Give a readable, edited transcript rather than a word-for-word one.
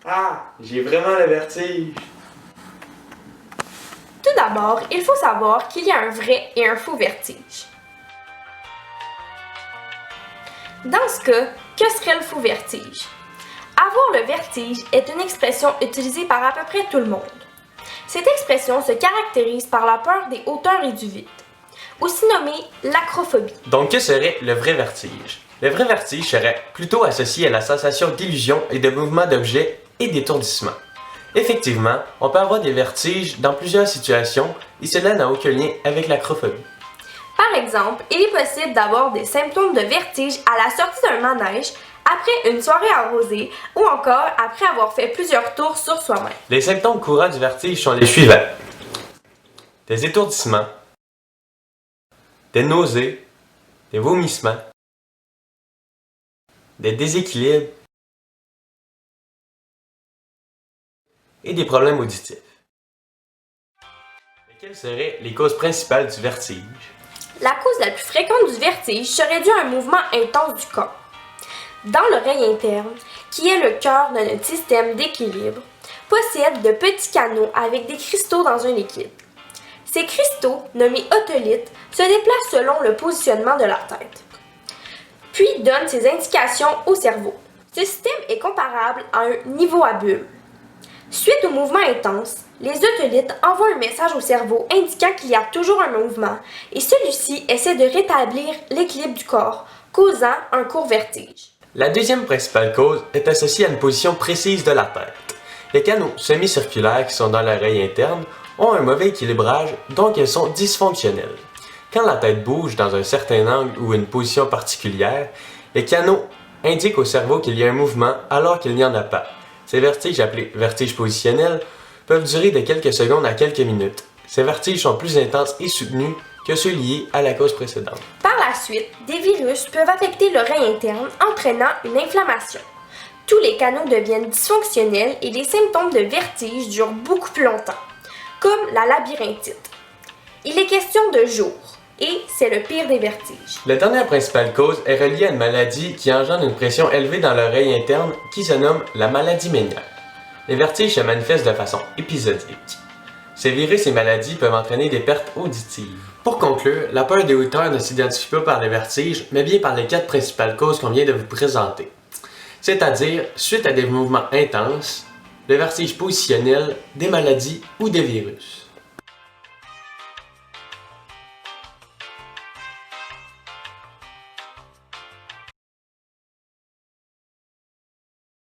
Ah, j'ai vraiment le vertige. Tout d'abord, il faut savoir qu'il y a un vrai et un faux vertige. Dans ce cas, que serait le faux vertige? Avoir le vertige est une expression utilisée par à peu près tout le monde. Cette expression se caractérise par la peur des hauteurs et du vide, aussi nommée l'acrophobie. Donc, que serait le vrai vertige? Le vrai vertige serait plutôt associé à la sensation d'illusion et de mouvement d'objets et d'étourdissement. Effectivement, on peut avoir des vertiges dans plusieurs situations et cela n'a aucun lien avec l'acrophobie. Par exemple, il est possible d'avoir des symptômes de vertige à la sortie d'un manège, après une soirée arrosée ou encore après avoir fait plusieurs tours sur soi-même. Les symptômes courants du vertige sont les suivants. Des étourdissements, des nausées, des vomissements, des déséquilibres et des problèmes auditifs. Mais quelles seraient les causes principales du vertige? La cause la plus fréquente du vertige serait due à un mouvement intense du corps. Dans l'oreille interne, qui est le cœur de notre système d'équilibre, possède de petits canaux avec des cristaux dans un liquide. Ces cristaux, nommés otolithes, se déplacent selon le positionnement de la tête, puis donnent ces indications au cerveau. Ce système est comparable à un niveau à bulles. Suite au mouvement intense, les otolithes envoient un message au cerveau indiquant qu'il y a toujours un mouvement et celui-ci essaie de rétablir l'équilibre du corps, causant un court vertige. La deuxième principale cause est associée à une position précise de la tête. Les canaux semi-circulaires qui sont dans l'oreille interne ont un mauvais équilibrage, donc elles sont dysfonctionnelles. Quand la tête bouge dans un certain angle ou une position particulière, les canaux indiquent au cerveau qu'il y a un mouvement alors qu'il n'y en a pas. Ces vertiges, appelés vertiges positionnels, peuvent durer de quelques secondes à quelques minutes. Ces vertiges sont plus intenses et soutenus que ceux liés à la cause précédente. Par la suite, des virus peuvent affecter l'oreille interne, entraînant une inflammation. Tous les canaux deviennent dysfonctionnels et les symptômes de vertige durent beaucoup plus longtemps, comme la labyrinthite. Il est question de jours, et c'est le pire des vertiges. La dernière principale cause est reliée à une maladie qui engendre une pression élevée dans l'oreille interne qui se nomme la maladie ménière. Les vertiges se manifestent de façon épisodique. Ces virus et maladies peuvent entraîner des pertes auditives. Pour conclure, la peur des hauteurs ne s'identifie pas par les vertiges, mais bien par les 4 principales causes qu'on vient de vous présenter. C'est-à-dire, suite à des mouvements intenses, le vertige positionnel, des maladies ou des virus.